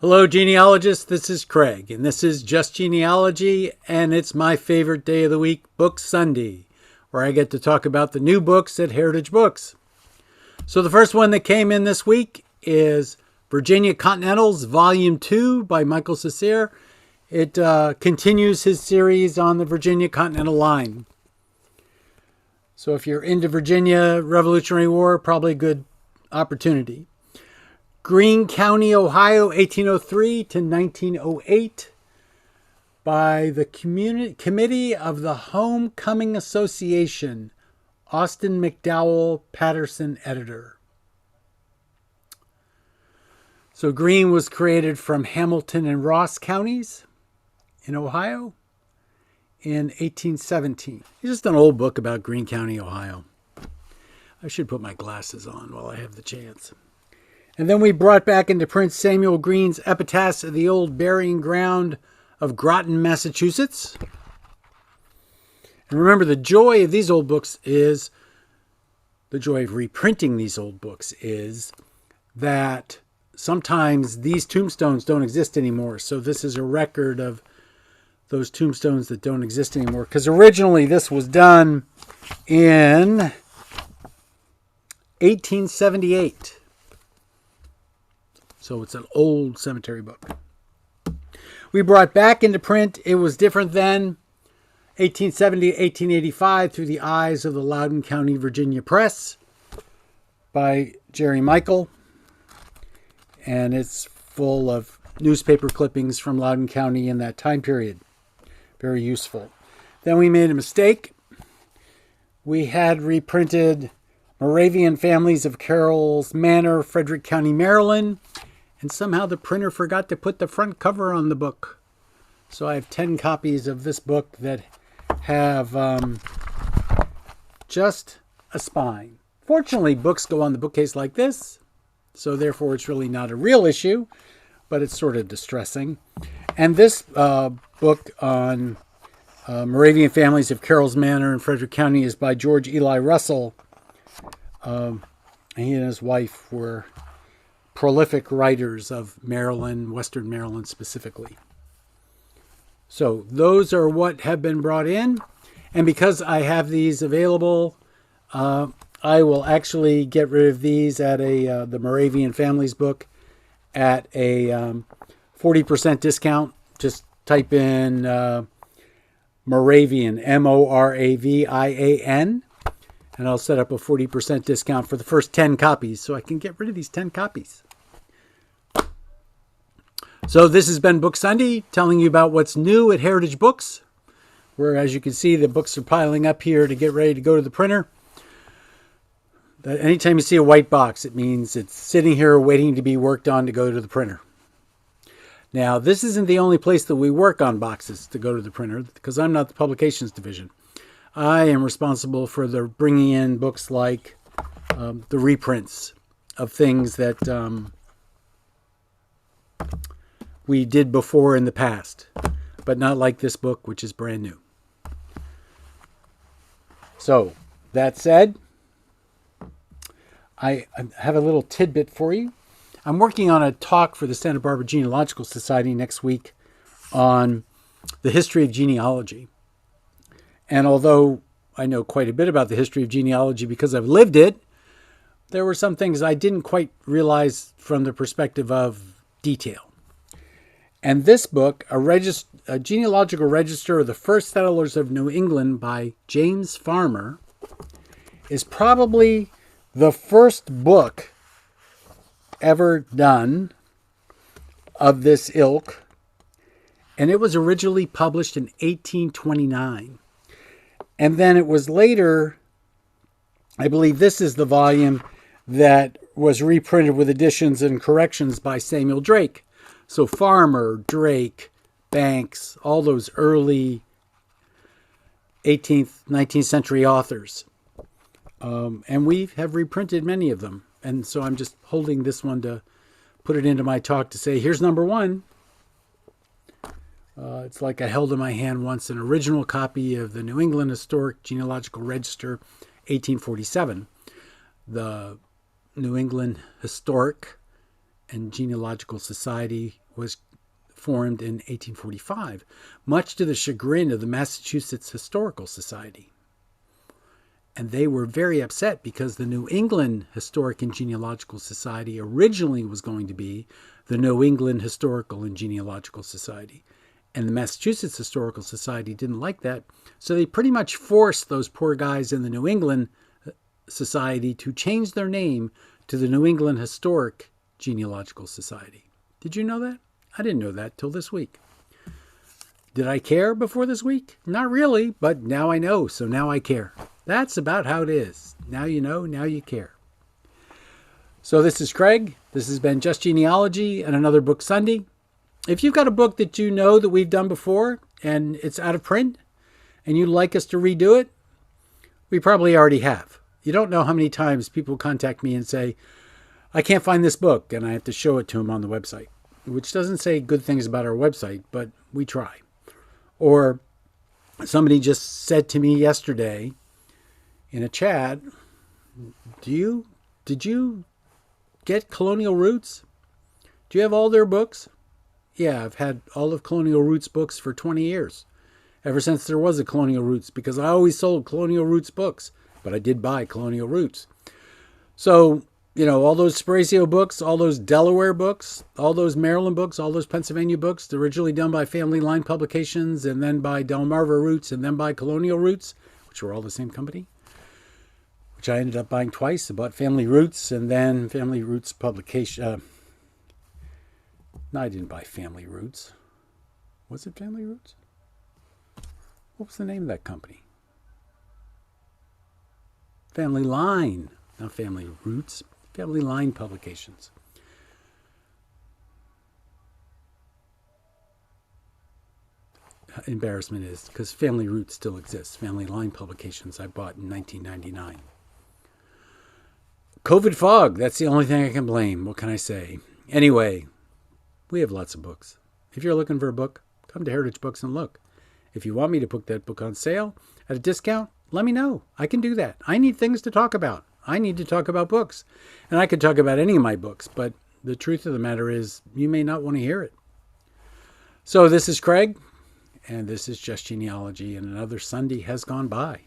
Hello, genealogists. This is Craig, and this is Just Genealogy, and it's my favorite day of the week, Book Sunday, where I get to talk about the new books at Heritage Books. So the first one that came in this week is Virginia Continentals, Volume 2 by Michael Cesare. It continues his series on the Virginia Continental Line. So if you're into Virginia Revolutionary War, probably a good opportunity. Greene County, Ohio, 1803 to 1908 by the Committee of the Homecoming Association, Austin McDowell Patterson, editor. So Greene was created from Hamilton and Ross counties in Ohio in 1817. It's just an old book about Greene County, Ohio. I should put my glasses on while I have the chance. And then we brought back into print Samuel Greene's Epitaphs of the Old Burying Ground of Groton, Massachusetts. And remember, the joy of these old books is, the joy of reprinting these old books is that sometimes these tombstones don't exist anymore. So this is a record of those tombstones that don't exist anymore. Because originally this was done in 1878. So it's an old cemetery book. We brought back into print, it was different then, 1870 to 1885, Through the Eyes of the Loudoun County, Virginia Press by Jerry Michael. And it's full of newspaper clippings from Loudoun County in that time period. Very useful. Then we made a mistake. We had reprinted Moravian Families of Carroll's Manor, Frederick County, Maryland. And somehow the printer forgot to put the front cover on the book. So I have 10 copies of this book that have just a spine. Fortunately, books go on the bookcase like this. So therefore, it's really not a real issue. But it's sort of distressing. And this book on Moravian Families of Carroll's Manor in Frederick County is by George Eli Russell. He and his wife were prolific writers of Maryland, Western Maryland specifically. So those are what have been brought in. And because I have these available, I will actually get rid of these at the Moravian Families book at a 40% discount. Just type in Moravian, Moravian, and I'll set up a 40% discount for the first 10 copies so I can get rid of these 10 copies. So this has been Book Sunday, telling you about what's new at Heritage Books, where, as you can see, the books are piling up here to get ready to go to the printer. Anytime you see a white box, it means it's sitting here waiting to be worked on to go to the printer. Now, this isn't the only place that we work on boxes to go to the printer, because I'm not the publications division. I am responsible for the bringing in books like the reprints of things that we did before in the past, but not like this book, which is brand new. So, that said, I have a little tidbit for you. I'm working on a talk for the Santa Barbara Genealogical Society next week on the history of genealogy. And although I know quite a bit about the history of genealogy because I've lived it, there were some things I didn't quite realize from the perspective of detail. And this book, a genealogical register of the first settlers of New England by James Farmer, is probably the first book ever done of this ilk. And it was originally published in 1829. And then it was later, I believe this is the volume that was reprinted with additions and corrections by Samuel Drake. So Farmer, Drake, Banks, all those early 18th, 19th century authors. And we have reprinted many of them. And so I'm just holding this one to put it into my talk to say, here's number one. It's like I held in my hand once an original copy of the New England Historic Genealogical Register, 1847. The New England Historic and Genealogical Society was formed in 1845, much to the chagrin of the Massachusetts Historical Society. And they were very upset because the New England Historic and Genealogical Society originally was going to be the New England Historical and Genealogical Society. And the Massachusetts Historical Society didn't like that, so they pretty much forced those poor guys in the New England Society to change their name to the New England Historic Genealogical Society. Did you know that? I didn't know that till this week. Did I care before this week? Not really, but now I know, so now I care. That's about how it is. Now you know, now you care. So this is Craig. This has been Just Genealogy and Another Book Sunday. If you've got a book that you know that we've done before and it's out of print and you'd like us to redo it, we probably already have. You don't know how many times people contact me and say, I can't find this book, and I have to show it to them on the website, which doesn't say good things about our website, but we try. Or somebody just said to me yesterday in a chat, did you get Colonial Roots? Do you have all their books? Yeah, I've had all of Colonial Roots books for 20 years, ever since there was a Colonial Roots, because I always sold Colonial Roots books, but I did buy Colonial Roots. So, all those Sporazio books, all those Delaware books, all those Maryland books, all those Pennsylvania books, originally done by Family Line Publications, and then by Delmarva Roots, and then by Colonial Roots, which were all the same company, which I ended up buying twice. I bought Family Roots and then Family Roots Publication. No, I didn't buy Family Roots. Was it Family Roots? What was the name of that company? Family Line, not Family Roots. Family Line Publications. Embarrassment is because Family Roots still exists. Family Line Publications I bought in 1999. COVID fog, that's the only thing I can blame. What can I say? Anyway, we have lots of books. If you're looking for a book, come to Heritage Books and look. If you want me to put that book on sale at a discount, let me know. I can do that. I need things to talk about. I need to talk about books. And I could talk about any of my books, but the truth of the matter is you may not want to hear it. So this is Craig, and this is Just Genealogy, and another Sunday has gone by.